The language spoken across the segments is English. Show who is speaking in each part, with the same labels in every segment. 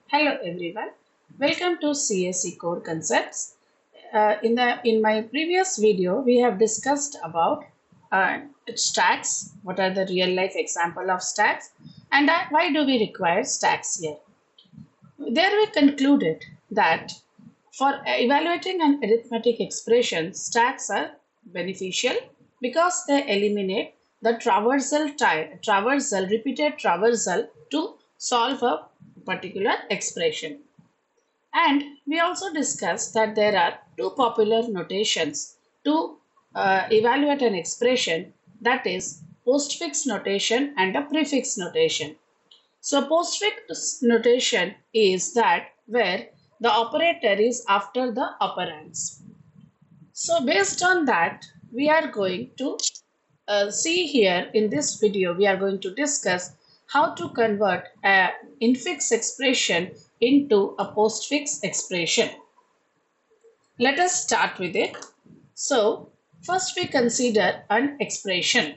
Speaker 1: Hello everyone, welcome to CSE Core Concepts. In my previous video, we have discussed about stacks. What are the real life example of stacks, and why do we require stacks here? There we concluded that for evaluating an arithmetic expression, stacks are beneficial because they eliminate the repeated traversal to solve a particular expression. And we also discussed that there are two popular notations to evaluate an expression, that is postfix notation and a prefix notation. So postfix notation is that where the operator is after the operands. So based on that, we are going to see here in this video, we are going to discuss how to convert an infix expression into a postfix expression. Let us start with it. So first we consider an expression.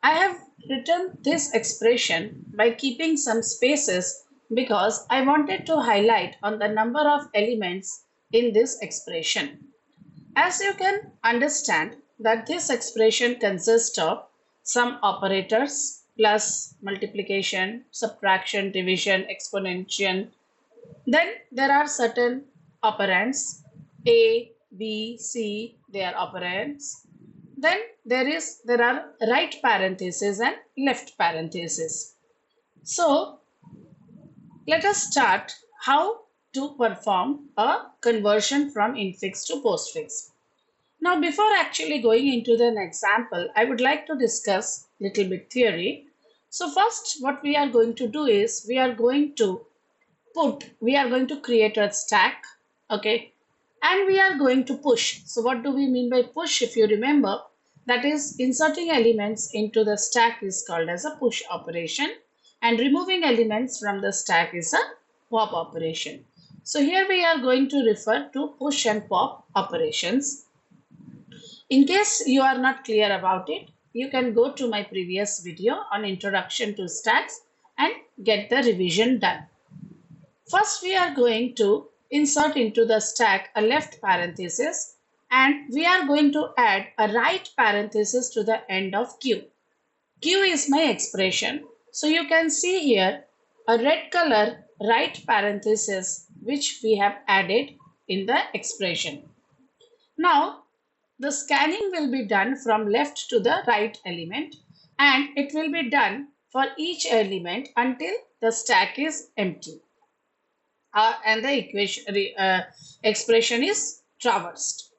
Speaker 1: I have written this expression by keeping some spaces because I wanted to highlight on the number of elements in this expression. As you can understand that this expression consists of some operators plus multiplication, subtraction, division, exponential. Then there are certain operands A, B, C, they are operands. Then there are right parentheses and left parentheses. So let us start how to perform a conversion from infix to postfix. Now, before actually going into an example, I would like to discuss little bit theory. So first, what we are going to do is we are going to create a stack, okay, and we are going to push. So what do we mean by push? If you remember, that is inserting elements into the stack is called as a push operation, and removing elements from the stack is a pop operation. So here we are going to refer to push and pop operations. In case you are not clear about it, you can go to my previous video on introduction to stacks and get the revision done. First, we are going to insert into the stack a left parenthesis, and we are going to add a right parenthesis to the end of Q. Q is my expression. So you can see here a red color right parenthesis which we have added in the expression. Now, the scanning will be done from left to the right element, and it will be done for each element until the stack is empty and the expression is traversed.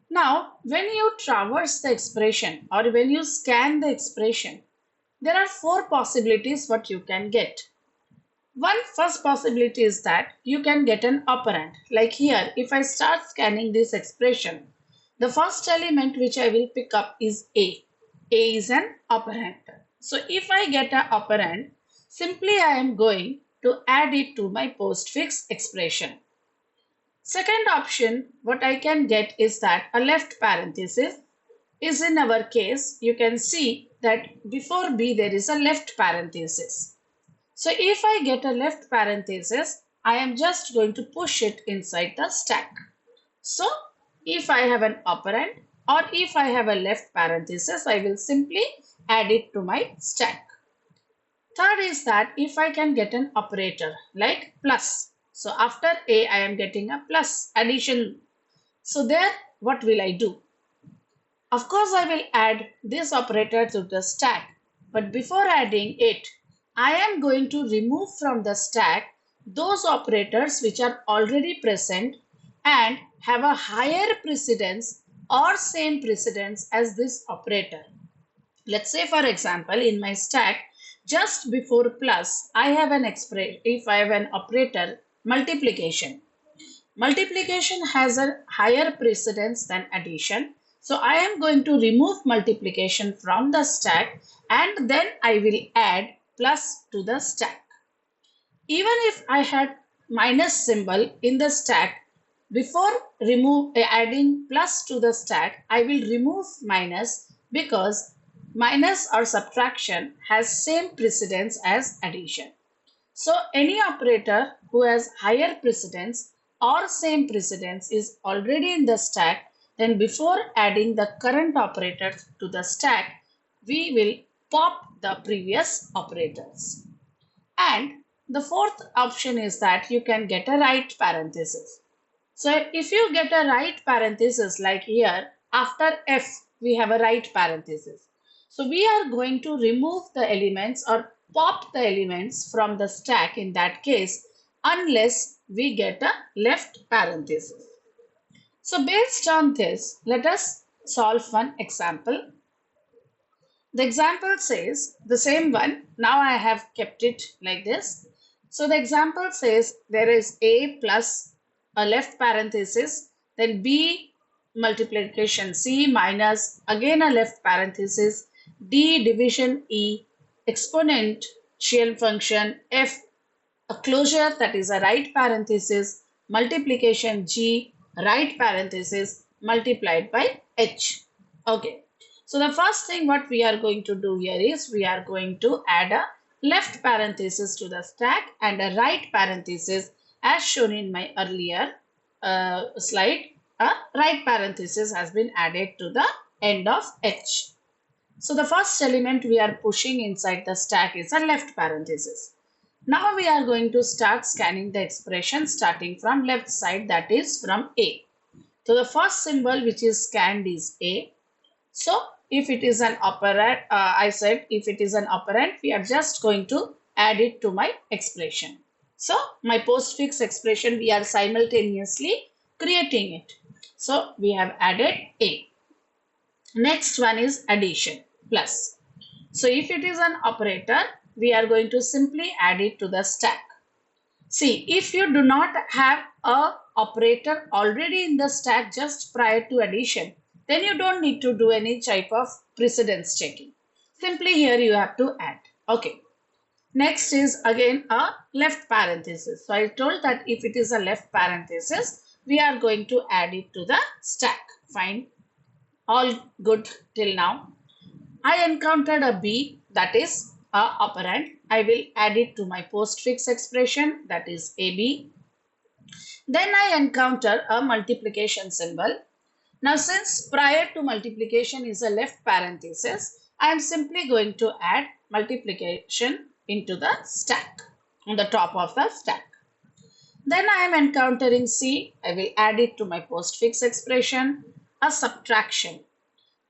Speaker 1: Now, when you traverse the expression or when you scan the expression, there are four possibilities what you can get. One first possibility is that you can get an operand. Like here, if I start scanning this expression, the first element which I will pick up is A. A is an operand. So if I get an operand, simply I am going to add it to my postfix expression. Second option, what I can get is that a left parenthesis is in our case, you can see that before B there is a left parenthesis. So if I get a left parenthesis, I am just going to push it inside the stack. So if I have an operand or if I have a left parenthesis, I will simply add it to my stack. Third is that if I can get an operator like plus. So after A, I am getting a plus addition. So there, what will I do? Of course, I will add this operator to the stack. But before adding it, I am going to remove from the stack those operators which are already present and have a higher precedence or same precedence as this operator. Let's say, for example, in my stack, just before plus, I have an if I have an operator multiplication. Multiplication has a higher precedence than addition. So I am going to remove multiplication from the stack and then I will add plus to the stack. Even if I had minus symbol in the stack, before adding plus to the stack, I will remove minus because minus or subtraction has same precedence as addition. So any operator who has higher precedence or same precedence is already in the stack, then before adding the current operator to the stack, we will pop the previous operators. And the fourth option is that you can get a right parenthesis. So if you get a right parenthesis like here, after F, we have a right parenthesis. So we are going to remove the elements or pop the elements from the stack in that case, unless we get a left parenthesis. So based on this, let us solve one example. The example says the same one. Now I have kept it like this. So the example says there is A plus a left parenthesis, then B multiplication C minus again a left parenthesis, D division E, exponential function F, a closure that is a right parenthesis, multiplication G, right parenthesis multiplied by H. Okay. So the first thing what we are going to do here is we are going to add a left parenthesis to the stack and a right parenthesis as shown in my earlier slide. A right parenthesis has been added to the end of H. So the first element we are pushing inside the stack is a left parenthesis. Now we are going to start scanning the expression starting from left side, that is from A. So the first symbol which is scanned is A. So if it is an operand, I said if it is an operand, we are just going to add it to my expression. So my postfix expression, we are simultaneously creating it. So we have added A. Next one is addition, plus. So if it is an operator, we are going to simply add it to the stack. See, if you do not have a operator already in the stack just prior to addition, then you don't need to do any type of precedence checking. Simply here you have to add. Okay. Next is again a left parenthesis. So I told that if it is a left parenthesis, we are going to add it to the stack. Fine. All good till now. I encountered a B, that is a operand. I will add it to my postfix expression, that is AB. Then I encounter a multiplication symbol. Now since prior to multiplication is a left parenthesis, I am simply going to add multiplication into the stack, on the top of the stack. Then I am encountering C. I will add it to my postfix expression, a subtraction.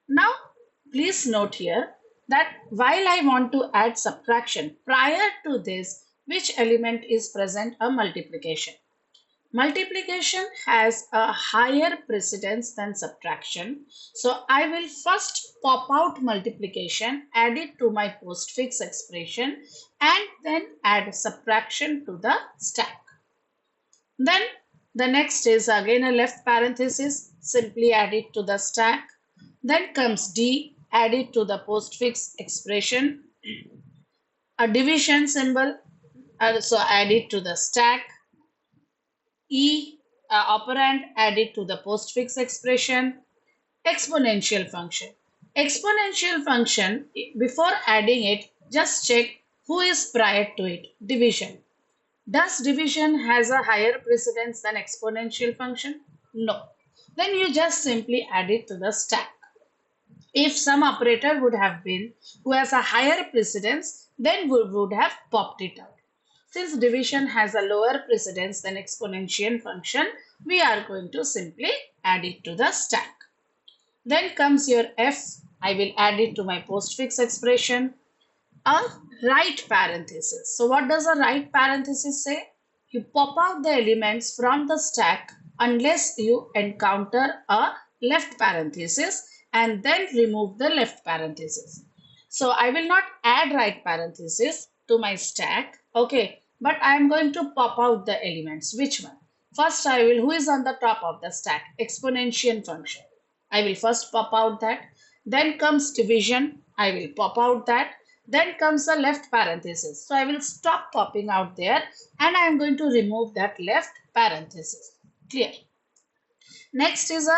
Speaker 1: Now please note here that while I want to add subtraction, prior to this, which element is present? A multiplication. Multiplication has a higher precedence than subtraction. So I will first pop out multiplication, add it to my postfix expression, and then add subtraction to the stack. Then the next is again a left parenthesis, simply add it to the stack. Then comes D, add it to the postfix expression. A division symbol, so add it to the stack. E, operand, add it to the postfix expression. Exponential function. Exponential function, before adding it, just check who is prior to it. Division. Does division has a higher precedence than exponential function? No. Then you just simply add it to the stack. If some operator would have been who has a higher precedence, then we would have popped it out. Since division has a lower precedence than exponential function, we are going to simply add it to the stack. Then comes your F. I will add it to my postfix expression. A right parenthesis. So what does a right parenthesis say? You pop out the elements from the stack unless you encounter a left parenthesis and then remove the left parenthesis. So I will not add right parenthesis to my stack, okay, but I am going to pop out the elements. Which one? First I will, who is on the top of the stack? Exponential function. I will first pop out that. Then comes division. I will pop out that. Then comes the left parenthesis. So I will stop popping out there and I am going to remove that left parenthesis. Clear? Next is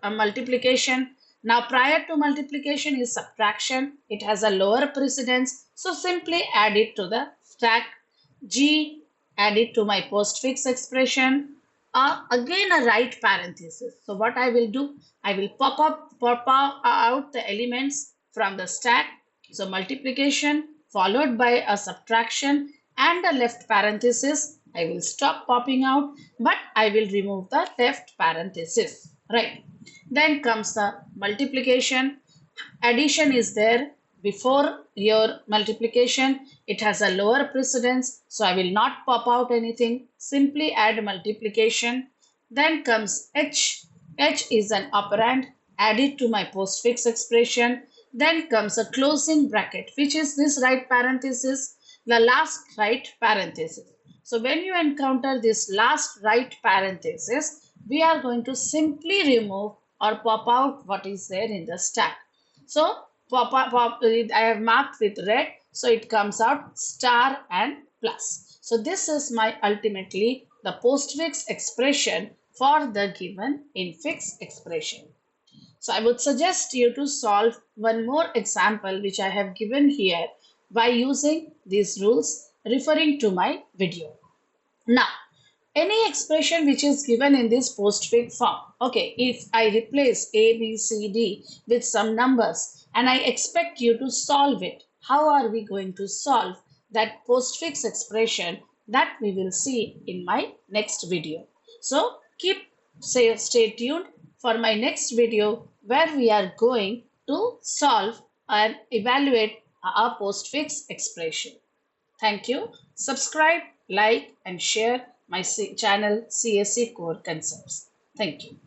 Speaker 1: a multiplication. Now prior to multiplication is subtraction. It has a lower precedence. So simply add it to the stack. G, add it to my postfix expression. Again a right parenthesis. So what I will do, I will pop out the elements from the stack. So multiplication followed by a subtraction and a left parenthesis. I will stop popping out, but I will remove the left parenthesis. Right. Then comes the multiplication. Addition is there before your multiplication. It has a lower precedence, so I will not pop out anything. Simply add multiplication. Then comes h. H is an operand. Add it to my postfix expression. Then comes a closing bracket, which is this right parenthesis, the last right parenthesis. So when you encounter this last right parenthesis, we are going to simply remove or pop out what is there in the stack. So I have marked with red, so it comes out star and plus. So this is my ultimately the postfix expression for the given infix expression. So I would suggest you to solve one more example which I have given here by using these rules referring to my video. Now, any expression which is given in this postfix form, okay, if I replace A, B, C, D with some numbers and I expect you to solve it, how are we going to solve that postfix expression? That we will see in my next video. So stay tuned for my next video where we are going to solve and evaluate our postfix expression. Thank you. Subscribe, like, and share my channel CSE Core Concepts. Thank you.